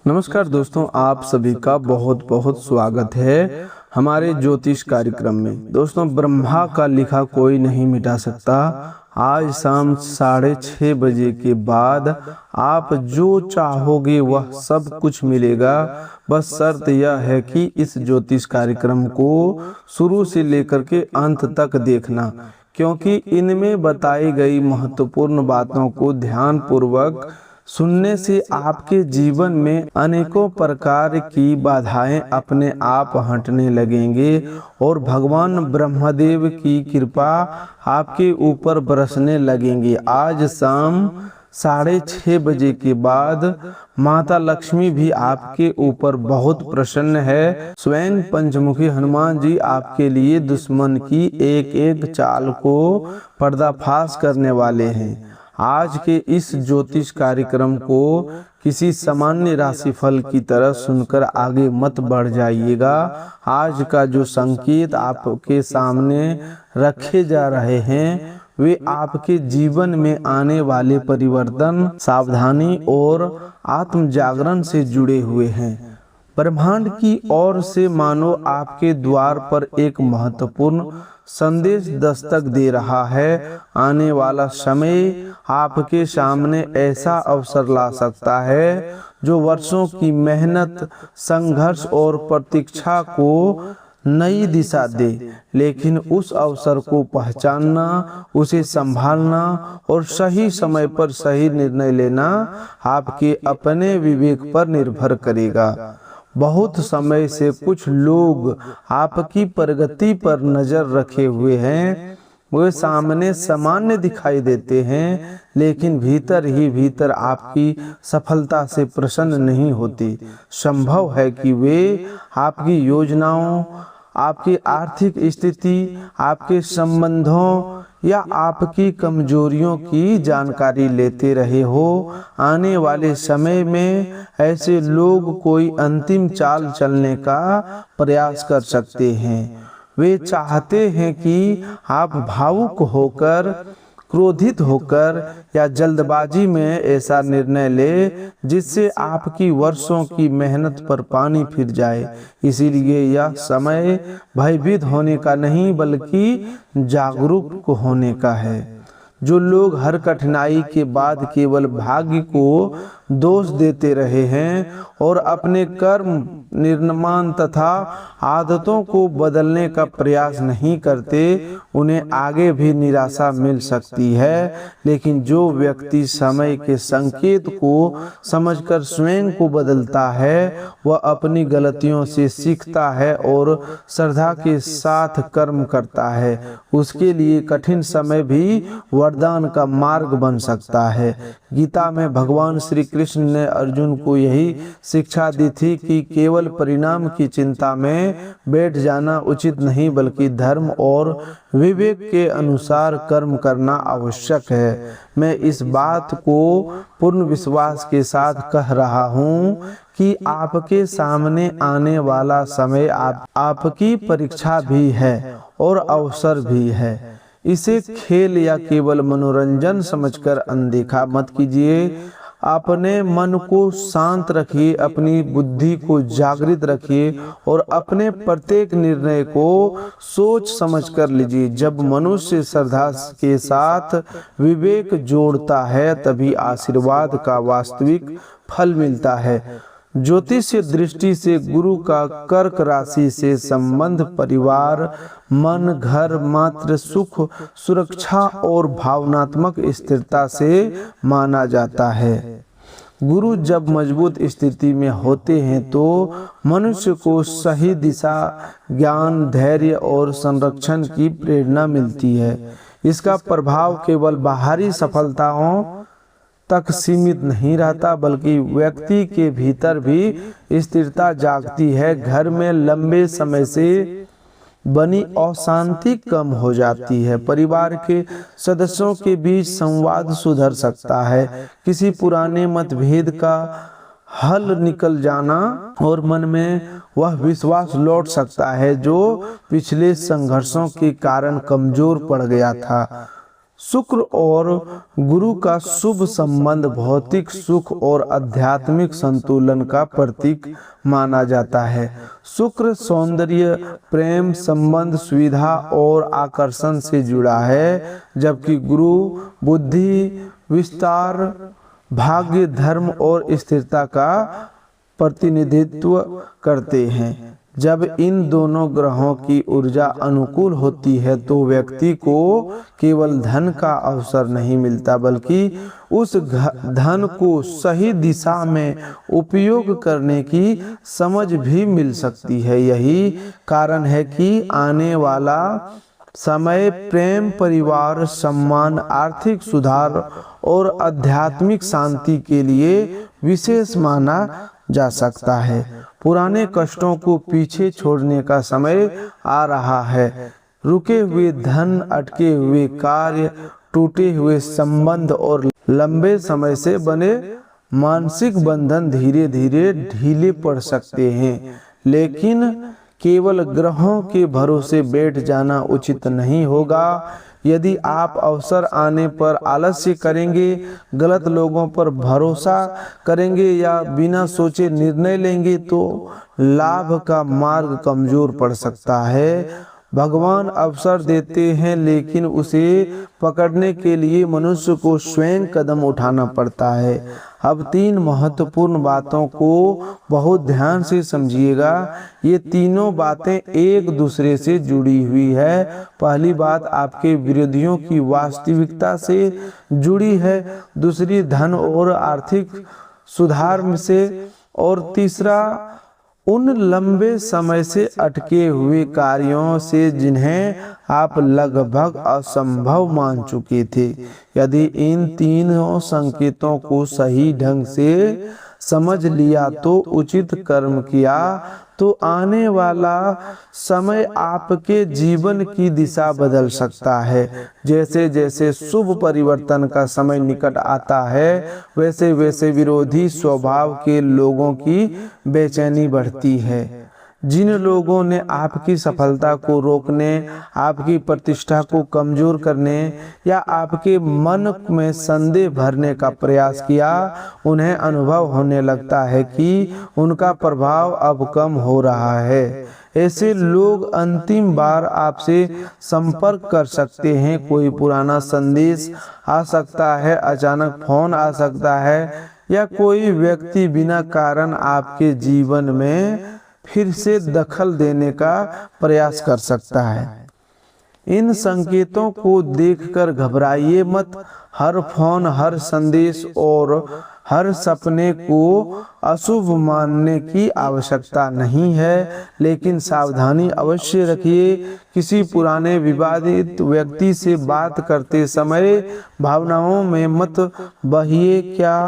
नमस्कार दोस्तों, आप सभी का बहुत बहुत स्वागत है हमारे ज्योतिष कार्यक्रम में। दोस्तों, ब्रह्मा का लिखा कोई नहीं मिटा सकता। आज शाम 6:30 बजे के बाद आप जो चाहोगे वह सब कुछ मिलेगा। बस शर्त यह है कि इस ज्योतिष कार्यक्रम को शुरू से लेकर के अंत तक देखना, क्योंकि इनमें बताई गई महत्वपूर्ण बातों को ध्यान पूर्वक सुनने से आपके जीवन में अनेकों प्रकार की बाधाएं अपने आप हटने लगेंगे और भगवान ब्रह्मदेव की कृपा आपके ऊपर बरसने लगेंगे। आज शाम 6:30 बजे के बाद माता लक्ष्मी भी आपके ऊपर बहुत प्रसन्न है। स्वयं पंचमुखी हनुमान जी आपके लिए दुश्मन की एक एक चाल को पर्दाफाश करने वाले हैं। आज के इस ज्योतिष कार्यक्रम को किसी सामान्य राशिफल की तरह सुनकर आगे मत बढ़ जाइएगा। आज का जो संकेत आपके सामने रखे जा रहे हैं वे आपके जीवन में आने वाले परिवर्तन, सावधानी और आत्म जागरण से जुड़े हुए हैं। ब्रह्मांड की ओर से मानो आपके द्वार पर एक महत्वपूर्ण संदेश दस्तक दे रहा है। आने वाला समय आपके सामने ऐसा अवसर ला सकता है जो वर्षों की मेहनत, संघर्ष और प्रतीक्षा को नई दिशा दे। लेकिन उस अवसर को पहचानना, उसे संभालना और सही समय पर सही निर्णय लेना आपके अपने विवेक पर निर्भर करेगा। बहुत समय से कुछ लोग आपकी प्रगति पर नजर रखे हुए हैं। वे सामने सामान्य दिखाई देते हैं, लेकिन भीतर ही भीतर आपकी सफलता से प्रसन्न नहीं होते। संभव है कि वे आपकी योजनाओं, आपकी आर्थिक स्थिति, आपके संबंधों या आपकी कमजोरियों की जानकारी लेते रहे हो। आने वाले समय में ऐसे लोग कोई अंतिम चाल चलने का प्रयास कर सकते हैं। वे चाहते हैं कि आप भावुक होकर, क्रोधित होकर या जल्दबाजी में ऐसा निर्णय ले जिससे आपकी वर्षों की मेहनत पर पानी फिर जाए। इसीलिए यह समय भयभीत होने का नहीं बल्कि जागरूक होने का है। जो लोग हर कठिनाई के बाद केवल भाग्य को दोष देते रहे हैं और अपने कर्म, निर्माण तथा आदतों को बदलने का प्रयास नहीं करते, उन्हें आगे भी निराशा मिल सकती है। लेकिन जो व्यक्ति समय के संकेत को समझकर स्वयं को बदलता है, वह अपनी गलतियों से सीखता है और श्रद्धा के साथ कर्म करता है। उसके लिए कठिन समय भी वरदान का मार्ग बन सकता है। गीता में भगवान श्री कृष्ण ने अर्जुन को यही शिक्षा दी थी कि केवल परिणाम की चिंता में बैठ जाना उचित नहीं, बल्कि धर्म और विवेक के अनुसार कर्म करना आवश्यक है। मैं इस बात को पूर्ण विश्वास के साथ कह रहा हूँ कि आपके सामने आने वाला समय आपकी परीक्षा भी है और अवसर भी है। इसे खेल या केवल मनोरंजन समझकर अनदेखा मत कीजिए। अपने मन को शांत रखिए, अपनी बुद्धि को जागृत रखिए और अपने प्रत्येक निर्णय को सोच समझ कर लीजिए। जब मनुष्य श्रद्धा के साथ विवेक जोड़ता है, तभी आशीर्वाद का वास्तविक फल मिलता है। ज्योतिष दृष्टि से गुरु का कर्क राशि से संबंध परिवार, मन, घर, मातृ सुख, सुरक्षा और भावनात्मक स्थिरता से माना जाता है। गुरु जब मजबूत स्थिति में होते हैं तो मनुष्य को सही दिशा, ज्ञान, धैर्य और संरक्षण की प्रेरणा मिलती है। इसका प्रभाव केवल बाहरी सफलताओं तक सीमित नहीं रहता, बल्कि व्यक्ति के भीतर भी स्थिरता जागती है। घर में लंबे समय से बनी अशांति कम हो जाती है। परिवार के सदस्यों के बीच संवाद सुधर सकता है। किसी पुराने मतभेद का हल निकल जाना और मन में वह विश्वास लौट सकता है जो पिछले संघर्षों के कारण कमजोर पड़ गया था। शुक्र और गुरु का शुभ संबंध भौतिक सुख और आध्यात्मिक संतुलन का प्रतीक माना जाता है। शुक्र सौंदर्य, प्रेम, संबंध, सुविधा और आकर्षण से जुड़ा है, जबकि गुरु बुद्धि, विस्तार, भाग्य, धर्म और स्थिरता का प्रतिनिधित्व करते हैं। जब इन दोनों ग्रहों की ऊर्जा अनुकूल होती है तो व्यक्ति को केवल धन का अवसर नहीं मिलता, बल्कि उस धन को सही दिशा में उपयोग करने की समझ भी मिल सकती है। यही कारण है कि आने वाला समय प्रेम, परिवार, सम्मान, आर्थिक सुधार और आध्यात्मिक शांति के लिए विशेष माना जा सकता है। पुराने कष्टों को पीछे छोड़ने का समय आ रहा है। रुके हुए धन, अटके हुए कार्य, टूटे हुए संबंध और लंबे समय से बने मानसिक बंधन धीरे धीरे ढीले पड़ सकते हैं। लेकिन केवल ग्रहों के भरोसे बैठ जाना उचित नहीं होगा। यदि आप अवसर आने पर आलस्य करेंगे, गलत लोगों पर भरोसा करेंगे या बिना सोचे निर्णय लेंगे तो लाभ का मार्ग कमजोर पड़ सकता है। भगवान अवसर देते हैं, लेकिन उसे पकड़ने के लिए मनुष्य को स्वयं कदम उठाना पड़ता है। अब 3 महत्वपूर्ण बातों को बहुत ध्यान से समझिएगा। ये तीनों बातें एक दूसरे से जुड़ी हुई है। पहली बात आपके विरोधियों की वास्तविकता से जुड़ी है, दूसरी धन और आर्थिक सुधार से, और तीसरा उन लंबे समय से अटके हुए कार्यों से जिन्हें आप लगभग असंभव मान चुके थे। यदि इन तीनों संकेतों को सही ढंग से समझ लिया तो उचित कर्म किया तो आने वाला समय आपके जीवन की दिशा बदल सकता है। जैसे जैसे शुभ परिवर्तन का समय निकट आता है, वैसे वैसे विरोधी स्वभाव के लोगों की बेचैनी बढ़ती है। जिन लोगों ने आपकी सफलता को रोकने, आपकी प्रतिष्ठा को कमजोर करने या आपके मन में संदेह भरने का प्रयास किया, उन्हें अनुभव होने लगता है कि उनका प्रभाव अब कम हो रहा है। ऐसे लोग अंतिम बार आपसे संपर्क कर सकते हैं। कोई पुराना संदेश आ सकता है, अचानक फोन आ सकता है, या कोई व्यक्ति बिना कारण आपके जीवन में फिर से दखल देने का प्रयास कर सकता है। इन संकेतों को देखकर घबराइए मत। हर फोन, हर संदेश और हर सपने को अशुभ मानने की आवश्यकता नहीं है, लेकिन सावधानी अवश्य रखिए। किसी पुराने विवादित व्यक्ति से बात करते समय भावनाओं में मत बहिए। क्या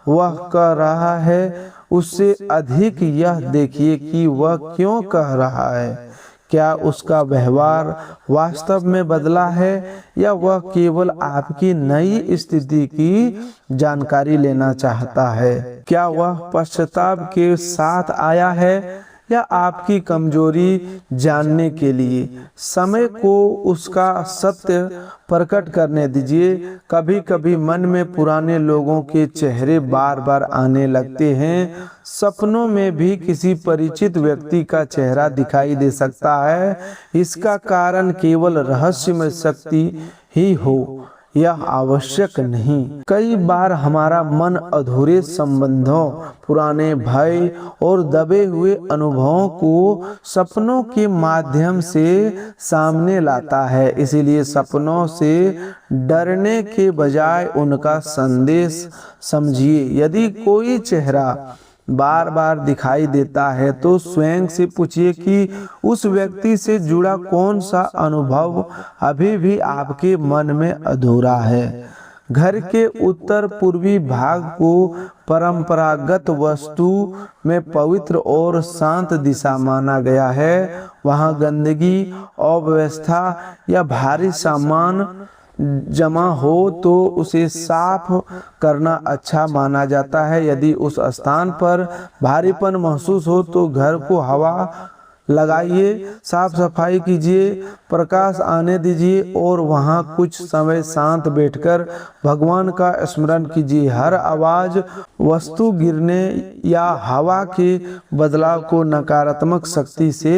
वह कह रहा है, उससे अधिक यह देखिए कि वह क्यों कह रहा है। क्या उसका व्यवहार वास्तव में बदला है या वह केवल आपकी नई स्थिति की जानकारी लेना चाहता है। क्या वह पश्चाताप के साथ आया है या आपकी कमजोरी जानने के लिए। समय को उसका सत्य प्रकट करने दीजिए। कभी कभी मन में पुराने लोगों के चेहरे बार बार आने लगते हैं। सपनों में भी किसी परिचित व्यक्ति का चेहरा दिखाई दे सकता है। इसका कारण केवल रहस्यमय शक्ति ही हो, यह आवश्यक नहीं। कई बार हमारा मन अधूरे संबंधों, पुराने भय और दबे हुए अनुभवों को सपनों के माध्यम से सामने लाता है। इसीलिए सपनों से डरने के बजाय उनका संदेश समझिए। यदि कोई चेहरा बार बार दिखाई देता है तो स्वयं से पूछिए कि उस व्यक्ति से जुड़ा कौन सा अनुभव अभी भी आपके मन में अधूरा है। घर के उत्तर पूर्वी भाग को परंपरागत वस्तु में पवित्र और शांत दिशा माना गया है। वहाँ गंदगी, अव्यवस्था या भारी सामान जमा हो तो उसे साफ करना अच्छा माना जाता है। यदि उस स्थान पर भारीपन महसूस हो तो घर को हवा लगाइए, साफ सफाई कीजिए। प्रकाश आने दीजिए और वहां कुछ समय शांत बैठकर भगवान का स्मरण कीजिए। हर आवाज, वस्तु गिरने या हवा के बदलाव को नकारात्मक शक्ति से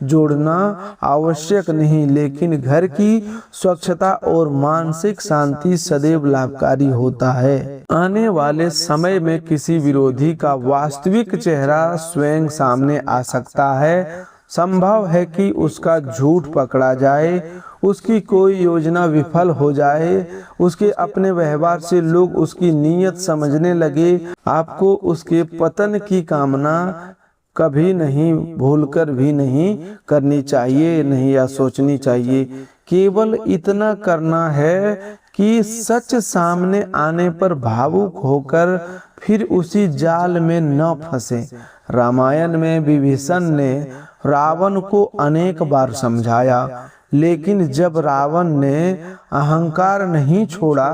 जोड़ना आवश्यक नहीं, लेकिन घर की स्वच्छता और मानसिक शांति सदैव लाभकारी होता है। आने वाले समय में किसी विरोधी का वास्तविक चेहरा स्वयं सामने आ सकता है। संभव है कि उसका झूठ पकड़ा जाए, उसकी कोई योजना विफल हो जाए, उसके अपने व्यवहार से लोग उसकी नीयत समझने लगे। आपको उसके पतन की कामना कभी नहीं, भूलकर भी नहीं करनी चाहिए, नहीं या सोचनी चाहिए। केवल इतना करना है कि सच सामने आने पर भावुक होकर फिर उसी जाल में न फंसे। रामायण में विभीषण ने रावण को अनेक बार समझाया, लेकिन जब रावण ने अहंकार नहीं छोड़ा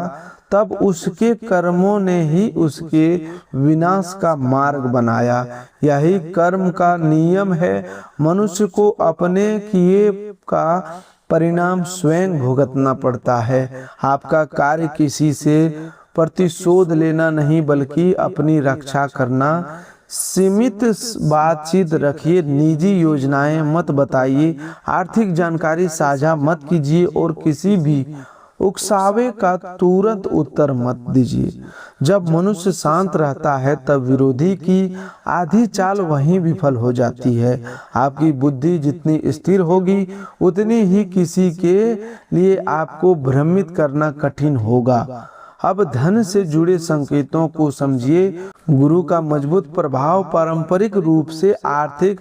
तब उसके कर्मों ने ही उसके विनाश का मार्ग बनाया। यही कर्म का नियम है। मनुष्य को अपने किए का परिणाम स्वयं भुगतना पड़ता है। आपका कार्य किसी से प्रतिशोध लेना नहीं, बल्कि अपनी रक्षा करना। सीमित बातचीत रखिए, निजी योजनाएं मत बताइए, आर्थिक जानकारी साझा मत कीजिए और किसी भी उकसावे का तुरंत उत्तर मत दीजिए। जब मनुष्य शांत रहता है तब विरोधी की आधी चाल वहीं विफल हो जाती है। आपकी बुद्धि जितनी स्थिर होगी उतनी ही किसी के लिए आपको भ्रमित करना कठिन होगा। अब धन से जुड़े संकेतों को समझिए। गुरु का मजबूत प्रभाव पारंपरिक रूप से आर्थिक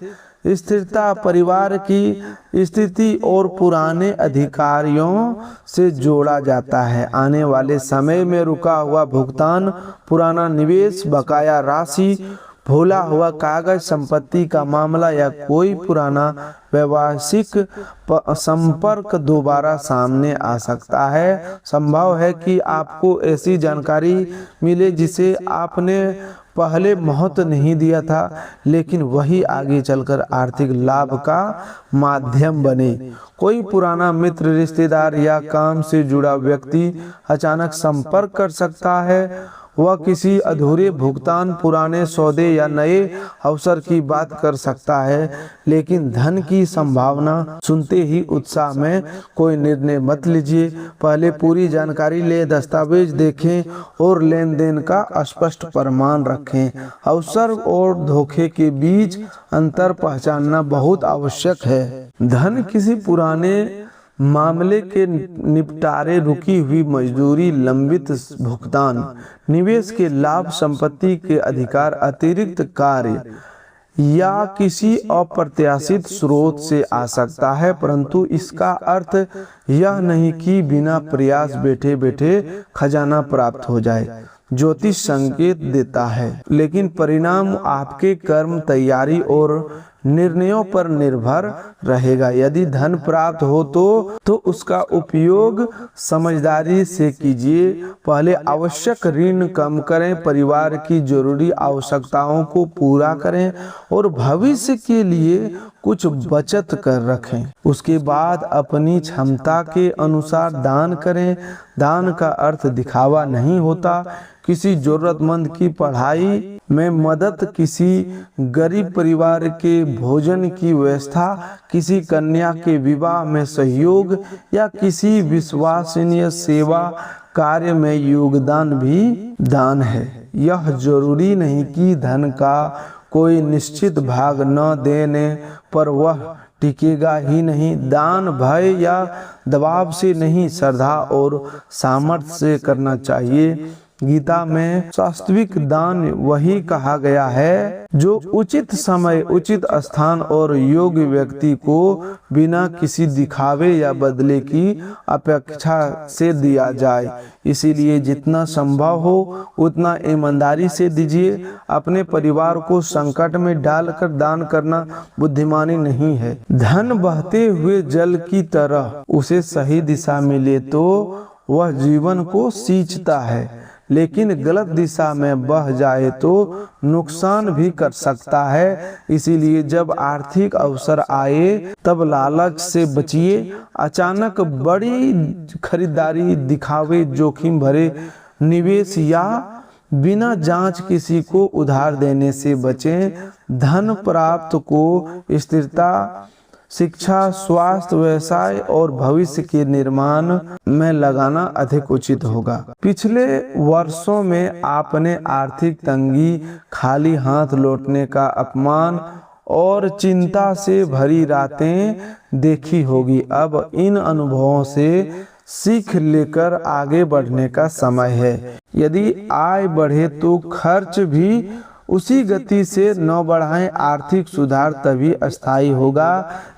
स्थिरता, परिवार की स्थिति और पुराने अधिकारियों से जोड़ा जाता है। आने वाले समय में रुका हुआ भुगतान, पुराना निवेश, बकाया राशि, भूला हुआ कागज, संपत्ति का मामला या कोई पुराना व्यवसायिक संपर्क दोबारा सामने आ सकता है। संभव है कि आपको ऐसी जानकारी मिले जिसे आपने पहले महत्व नहीं दिया था, लेकिन वही आगे चलकर आर्थिक लाभ का माध्यम बने। कोई पुराना मित्र, रिश्तेदार या काम से जुड़ा व्यक्ति अचानक संपर्क कर सकता है। वह किसी अधूरे भुगतान, पुराने सौदे या नए अवसर की बात कर सकता है, लेकिन धन की संभावना सुनते ही उत्साह में कोई निर्णय मत लीजिए। पहले पूरी जानकारी ले, दस्तावेज देखें और लेन देन का स्पष्ट प्रमाण रखें। अवसर और धोखे के बीच अंतर पहचानना बहुत आवश्यक है। धन किसी पुराने मामले के निपटारे, रुकी हुई मजदूरी, लंबित भुगतान, निवेश के लाभ, संपत्ति के अधिकार, अतिरिक्त कार्य या किसी अप्रत्याशित स्रोत से आ सकता है, परंतु इसका अर्थ यह नहीं कि बिना प्रयास बैठे बैठे खजाना प्राप्त हो जाए। ज्योतिष संकेत देता है, लेकिन परिणाम आपके कर्म, तैयारी और निर्णयों पर निर्भर रहेगा। यदि धन प्राप्त हो तो उसका उपयोग समझदारी से कीजिए। पहले आवश्यक ऋण कम करें, परिवार की जरूरी आवश्यकताओं को पूरा करें और भविष्य के लिए कुछ बचत कर रखें। उसके बाद अपनी क्षमता के अनुसार दान करें। दान का अर्थ दिखावा नहीं होता। किसी जरूरतमंद की पढ़ाई में मदद, किसी गरीब परिवार के भोजन की व्यवस्था, किसी कन्या के विवाह में सहयोग या किसी विश्वसनीय सेवा कार्य में योगदान भी दान है। यह जरूरी नहीं कि धन का कोई निश्चित भाग न देने पर वह टिकेगा ही नहीं। दान भय या दबाव से नहीं, श्रद्धा और सामर्थ्य से करना चाहिए। गीता में वास्तविक दान वही कहा गया है जो उचित समय, उचित स्थान और योग्य व्यक्ति को बिना किसी दिखावे या बदले की अपेक्षा से दिया जाए। इसीलिए जितना संभव हो उतना ईमानदारी से दीजिए। अपने परिवार को संकट में डालकर दान करना बुद्धिमानी नहीं है। धन बहते हुए जल की तरह उसे सही दिशा मिले तो वह जीवन को सींचता है, लेकिन गलत दिशा में बह जाए तो नुकसान भी कर सकता है। इसीलिए जब आर्थिक अवसर आए तब लालच से बचिए। अचानक बड़ी खरीदारी, दिखावे, जोखिम भरे निवेश या बिना जांच किसी को उधार देने से बचें। धन प्राप्त को स्थिरता, शिक्षा, स्वास्थ्य, व्यवसाय और भविष्य के निर्माण में लगाना अधिक उचित होगा। पिछले वर्षों में आपने आर्थिक तंगी, खाली हाथ लौटने का अपमान और चिंता से भरी रातें देखी होगी। अब इन अनुभवों से सीख लेकर आगे बढ़ने का समय है। यदि आय बढ़े तो खर्च भी उसी गति से न बढ़ाएं। आर्थिक सुधार तभी अस्थायी होगा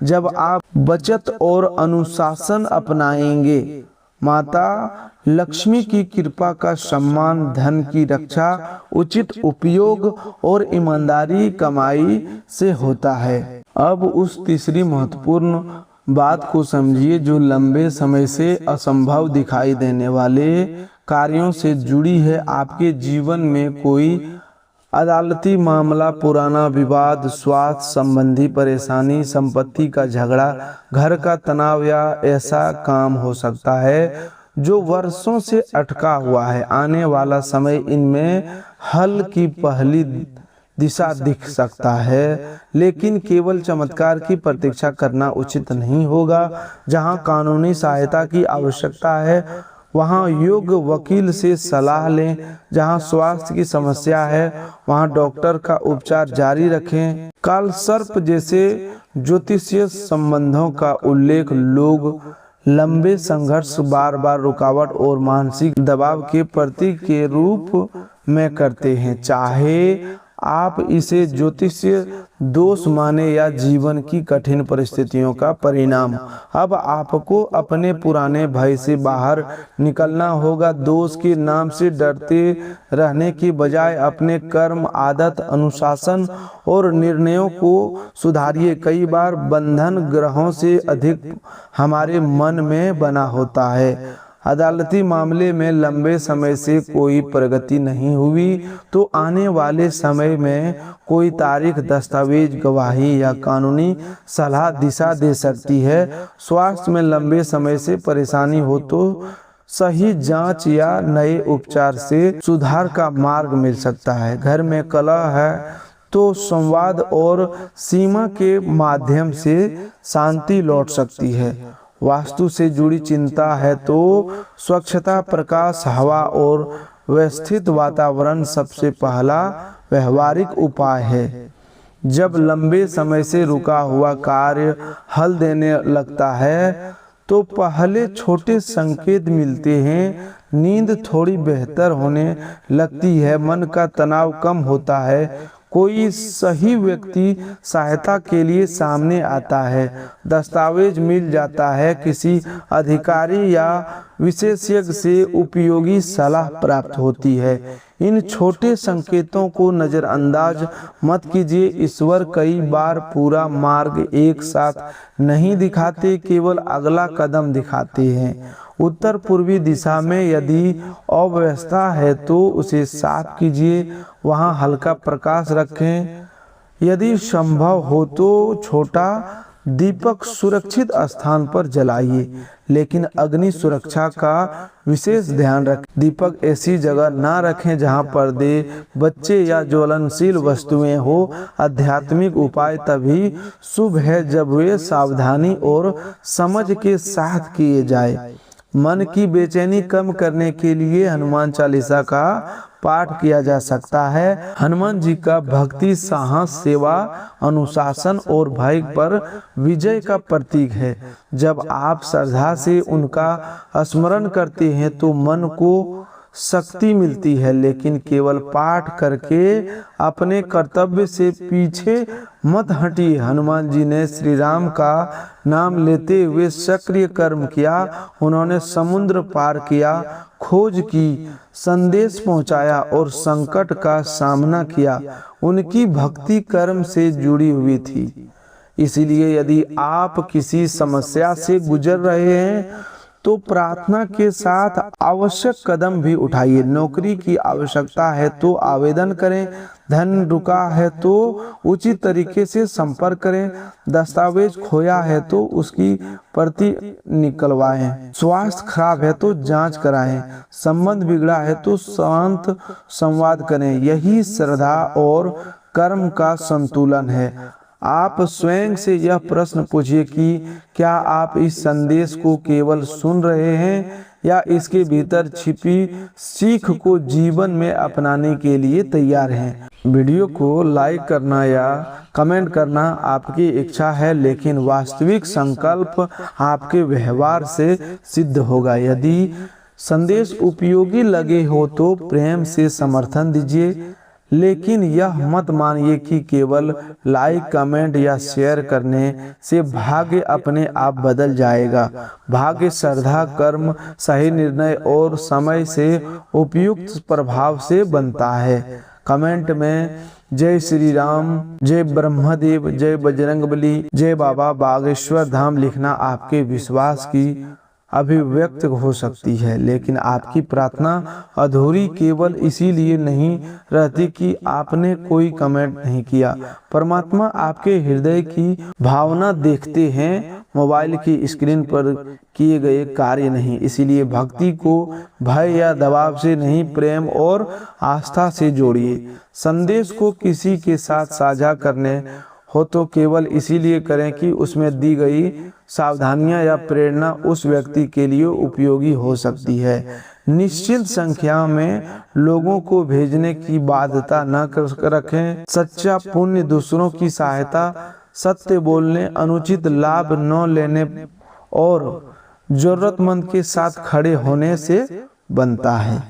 जब आप बचत और अनुशासन अपनाएंगे। माता लक्ष्मी की कृपा का सम्मान, धन की रक्षा, उचित उपयोग और ईमानदारी कमाई से होता है। अब उस तीसरी महत्वपूर्ण बात को समझिए जो लंबे समय से असंभव दिखाई देने वाले कार्यों से जुड़ी है। आपके जीवन में कोई अदालती मामला, पुराना विवाद, स्वास्थ्य संबंधी परेशानी, संपत्ति का झगड़ा, घर का तनाव या ऐसा काम हो सकता है जो वर्षों से अटका हुआ है। आने वाला समय इनमें हल की पहली दिशा दिख सकता है, लेकिन केवल चमत्कार की प्रतीक्षा करना उचित नहीं होगा। जहां कानूनी सहायता की आवश्यकता है वहां योग्य वकील से सलाह लें। जहां स्वास्थ्य की समस्या है वहां डॉक्टर का उपचार जारी रखें। काल सर्प जैसे ज्योतिषीय संबंधों का उल्लेख लोग लंबे संघर्ष, बार बार रुकावट और मानसिक दबाव के प्रतीक के रूप में करते हैं। चाहे आप इसे ज्योतिषीय दोष माने या जीवन की कठिन परिस्थितियों का परिणाम, अब आपको अपने पुराने भय से बाहर निकलना होगा। दोष के नाम से डरते रहने की बजाय अपने कर्म, आदत, अनुशासन और निर्णयों को सुधारिए। कई बार बंधन ग्रहों से अधिक हमारे मन में बना होता है। अदालती मामले में लंबे समय से कोई प्रगति नहीं हुई तो आने वाले समय में कोई तारीख, दस्तावेज, गवाही या कानूनी सलाह दिशा दे सकती है। स्वास्थ्य में लंबे समय से परेशानी हो तो सही जांच या नए उपचार से सुधार का मार्ग मिल सकता है। घर में कलह है तो संवाद और सीमा के माध्यम से शांति लौट सकती है। वास्तु से जुड़ी चिंता है तो स्वच्छता, प्रकाश, हवा और व्यवस्थित वातावरण सबसे पहला व्यवहारिक उपाय है। जब लंबे समय से रुका हुआ कार्य हल देने लगता है तो पहले छोटे संकेत मिलते हैं। नींद थोड़ी बेहतर होने लगती है, मन का तनाव कम होता है, कोई सही व्यक्ति सहायता के लिए सामने आता है, दस्तावेज मिल जाता है, किसी अधिकारी या विशेषज्ञ से उपयोगी सलाह प्राप्त होती है। इन छोटे संकेतों को नज़रअंदाज मत कीजिए। ईश्वर कई बार पूरा मार्ग एक साथ नहीं दिखाते, केवल अगला कदम दिखाते हैं। उत्तर पूर्वी दिशा में यदि अव्यवस्था है तो उसे साफ कीजिए, वहां हल्का प्रकाश रखें। यदि संभव हो तो छोटा दीपक सुरक्षित स्थान पर जलाइए, लेकिन अग्नि सुरक्षा का विशेष ध्यान रखें। दीपक ऐसी जगह ना रखें जहां पर्दे, बच्चे या ज्वलनशील वस्तुएं हो। आध्यात्मिक उपाय तभी शुभ है जब वे सावधानी और समझ के साथ किए जाए। मन की बेचैनी कम करने के लिए हनुमान चालीसा का पाठ किया जा सकता है। हनुमान जी का भक्ति साहस, सेवा, अनुशासन और भय पर विजय का प्रतीक है। जब आप श्रद्धा से उनका स्मरण करते हैं तो मन को शक्ति मिलती है, लेकिन केवल पाठ करके अपने कर्तव्य से पीछे मत हटिए। हनुमान जी ने श्री राम का नाम लेते हुए सक्रिय कर्म किया। उन्होंने समुद्र पार किया, खोज की, संदेश पहुंचाया और संकट का सामना किया। उनकी भक्ति कर्म से जुड़ी हुई थी। इसीलिए यदि आप किसी समस्या से गुजर रहे हैं तो प्रार्थना के साथ आवश्यक कदम भी उठाइए। नौकरी की आवश्यकता है तो आवेदन करें, धन रुका है तो उचित तरीके से संपर्क करें, दस्तावेज खोया है तो उसकी प्रति निकलवाएं, स्वास्थ्य खराब है तो जांच कराएं, संबंध बिगड़ा है तो शांत संवाद करें। यही श्रद्धा और कर्म का संतुलन है। आप स्वयं से यह प्रश्न पूछिए कि क्या आप इस संदेश को केवल सुन रहे हैं या इसके भीतर छिपी सीख को जीवन में अपनाने के लिए तैयार हैं। वीडियो को लाइक करना या कमेंट करना आपकी इच्छा है, लेकिन वास्तविक संकल्प आपके व्यवहार से सिद्ध होगा। यदि संदेश उपयोगी लगे हो तो प्रेम से समर्थन दीजिए, लेकिन यह मत मानिए कि केवल लाइक, कमेंट या शेयर करने से भाग्य अपने आप बदल जाएगा। भाग्य श्रद्धा, कर्म, सही निर्णय और समय से उपयुक्त प्रभाव से बनता है। कमेंट में जय श्री राम, जय ब्रह्मदेव, जय बजरंगबली, जय बाबा बागेश्वर धाम लिखना आपके विश्वास की अभिव्यक्त हो सकती है, लेकिन आपकी प्रार्थना अधूरी केवल इसीलिए नहीं रहती कि आपने कोई कमेंट नहीं किया। परमात्मा आपके हृदय की भावना देखते हैं, मोबाइल की स्क्रीन पर किए गए कार्य नहीं। इसीलिए भक्ति को भय या दबाव से नहीं, प्रेम और आस्था से जोड़िए। संदेश को किसी के साथ साझा करने हो तो केवल इसीलिए करें कि उसमें दी गई सावधानियां या प्रेरणा उस व्यक्ति के लिए उपयोगी हो सकती है। निश्चित संख्या में लोगों को भेजने की बाध्यता न रखें। सच्चा पुण्य दूसरों की सहायता, सत्य बोलने, अनुचित लाभ न लेने और जरूरतमंद के साथ खड़े होने से बनता है।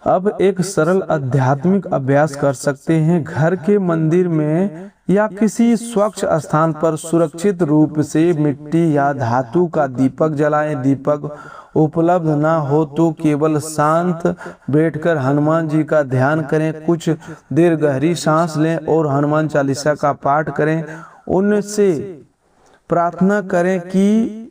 अब एक सरल आध्यात्मिक अभ्यास कर सकते हैं। घर के मंदिर में या किसी स्वच्छ स्थान पर सुरक्षित रूप से मिट्टी या धातु का दीपक जलाएं। दीपक उपलब्ध ना हो तो केवल शांत बैठकर हनुमान जी का ध्यान करें। कुछ देर गहरी सांस लें और हनुमान चालीसा का पाठ करें। उनसे प्रार्थना करें कि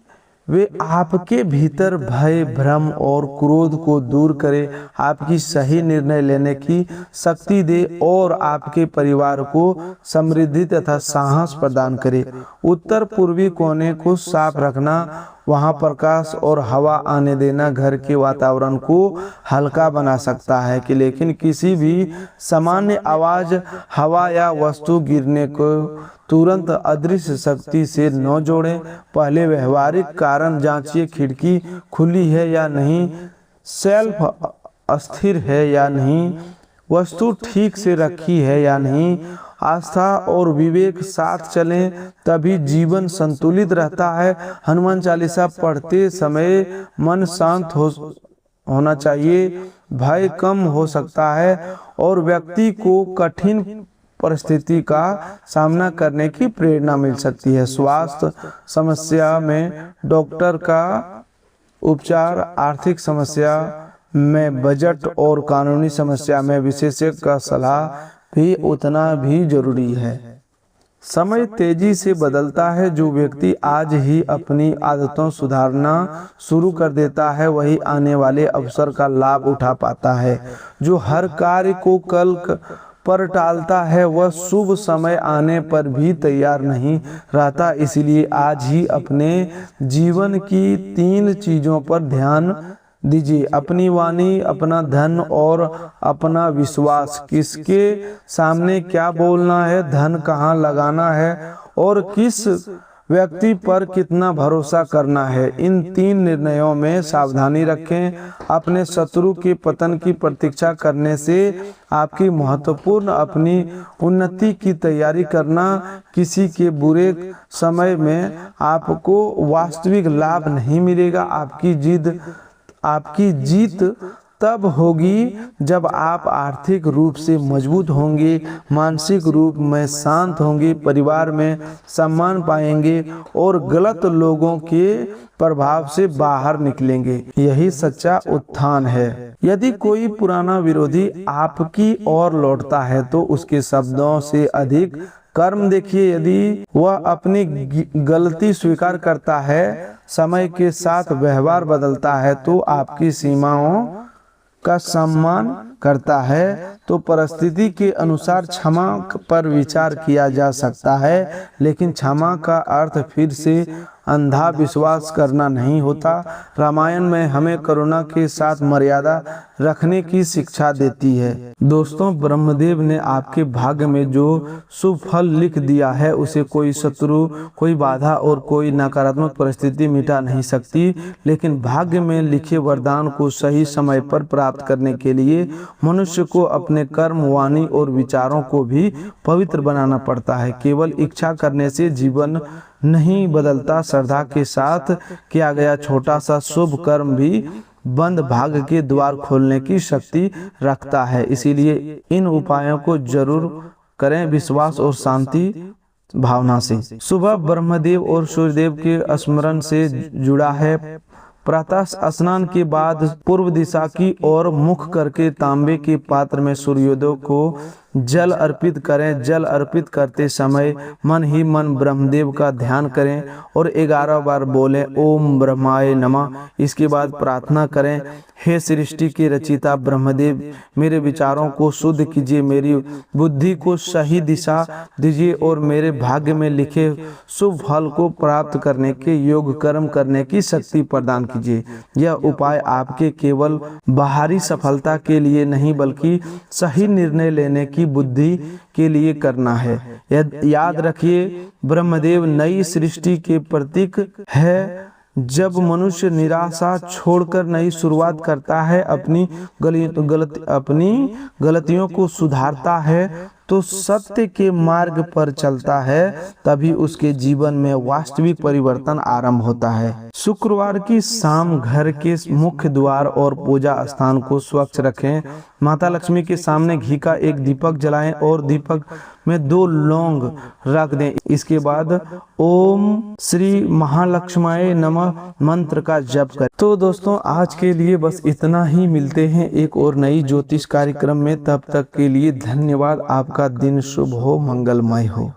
वे आपके भीतर भय, भ्रम और क्रोध को दूर करे, आपकी सही निर्णय लेने की शक्ति दे और आपके परिवार को समृद्धि तथा साहस प्रदान करे। उत्तर पूर्वी कोने को साफ रखना, वहां प्रकाश और हवा आने देना घर के वातावरण को हल्का बना सकता है कि लेकिन किसी भी सामान्य आवाज, हवा या वस्तु गिरने को तुरंत अदृश्य शक्ति से न जोड़ें। पहले व्यवहारिक कारण जांचिए, खिड़की खुली है या नहीं, शेल्फ अस्थिर है या नहीं, वस्तु ठीक से रखी है या नहीं। आस्था और विवेक साथ चलें, तभी जीवन संतुलित रहता है। हनुमान चालीसा पढ़ते समय मन शांत होना चाहिए, भय कम हो सकता है और व्यक्ति को कठिन परिस्थिति का सामना करने की प्रेरणा मिल सकती है। स्वास्थ्य समस्या में डॉक्टर का उपचार, आर्थिक समस्या में बजट और कानूनी समस्या में विशेषज्ञ का सलाह भी उतना भी जरूरी है। समय तेजी से बदलता है। जो व्यक्ति आज ही अपनी आदतों सुधारना शुरू कर देता है वही आने वाले अवसर का लाभ उठा पाता है। जो हर कार्य को कल पर टालता है वह शुभ समय आने पर भी तैयार नहीं रहता। इसलिए आज ही अपने जीवन की 3 चीजों पर ध्यान दीजिए, अपनी वाणी, अपना धन और अपना विश्वास। किसके सामने क्या बोलना है, धन कहाँ लगाना है और किस व्यक्ति पर कितना भरोसा करना है, इन 3 निर्णयों में सावधानी रखें। अपने शत्रु के पतन की प्रतीक्षा करने से आपकी महत्वपूर्ण अपनी उन्नति की तैयारी करना। किसी के बुरे समय में आपको वास्तविक लाभ नहीं मिलेगा। आपकी जीत तब होगी जब आप आर्थिक रूप से मजबूत होंगे, मानसिक रूप में शांत होंगे, परिवार में सम्मान पाएंगे और गलत लोगों के प्रभाव से बाहर निकलेंगे। यही सच्चा उत्थान है। यदि कोई पुराना विरोधी आपकी ओर लौटता है तो उसके शब्दों से अधिक कर्म देखिए। यदि वह अपनी गलती स्वीकार करता है, समय के साथ व्यवहार बदलता है तो आपकी सीमाओं का सम्मान करता है, तो परिस्थिति के अनुसार क्षमा पर विचार किया जा सकता है। लेकिन क्षमा का अर्थ फिर से अंधा विश्वास करना नहीं होता। रामायण में हमें करुणा के साथ मर्यादा रखने की शिक्षा देती है। दोस्तों, ब्रह्मदेव ने आपके भाग्य में जो शुभ फल लिख दिया है उसे कोई शत्रु, कोई बाधा और कोई नकारात्मक परिस्थिति मिटा नहीं सकती। लेकिन भाग्य में लिखे वरदान को सही समय पर प्राप्त करने के लिए मनुष्य को अपने कर्म, वाणी और विचारों को भी पवित्र बनाना पड़ता है। केवल इच्छा करने से जीवन नहीं बदलता। श्रद्धा के साथ किया गया छोटा सा शुभ कर्म भी बंद भाग्य के द्वार खोलने की शक्ति रखता है। इसीलिए इन उपायों को जरूर करें, विश्वास और शांति भावना से। सुबह ब्रह्मदेव और सूर्यदेव के स्मरण से जुड़ा है। प्रातः स्नान के बाद पूर्व दिशा की ओर मुख करके तांबे के पात्र में सूर्योदय को जल अर्पित करें। जल अर्पित करते समय मन ही मन ब्रह्मदेव का ध्यान करें और 11 बार बोलें ओम ब्रह्माय नमः। इसके बाद प्रार्थना करें, हे सृष्टि के रचिता ब्रह्मदेव, मेरे विचारों को शुद्ध कीजिए, मेरी बुद्धि को सही दिशा दीजिए और मेरे भाग्य में लिखे शुभ फल को प्राप्त करने के योग कर्म करने की शक्ति प्रदान कीजिए। यह उपाय आपके केवल बाहरी सफलता के लिए नहीं बल्कि सही निर्णय लेने की बुद्धि के लिए करना है। याद रखिए, ब्रह्मदेव नई सृष्टि के प्रतीक है। जब मनुष्य निराशा छोड़कर नई शुरुआत करता है, अपनी गलतियों को सुधारता है तो सत्य के मार्ग पर चलता है, तभी उसके जीवन में वास्तविक परिवर्तन आरंभ होता है। शुक्रवार की शाम घर के मुख्य द्वार और पूजा स्थान को स्वच्छ रखें। माता लक्ष्मी के सामने घी का एक दीपक जलाएं और दीपक में 2 लौंग रख दें। इसके बाद ओम श्री महालक्ष्माय नमः मंत्र का जप करें। तो दोस्तों, आज के लिए बस इतना ही। मिलते हैं एक और नई ज्योतिष कार्यक्रम में। तब तक के लिए धन्यवाद। आपका दिन शुभ हो, मंगलमय हो।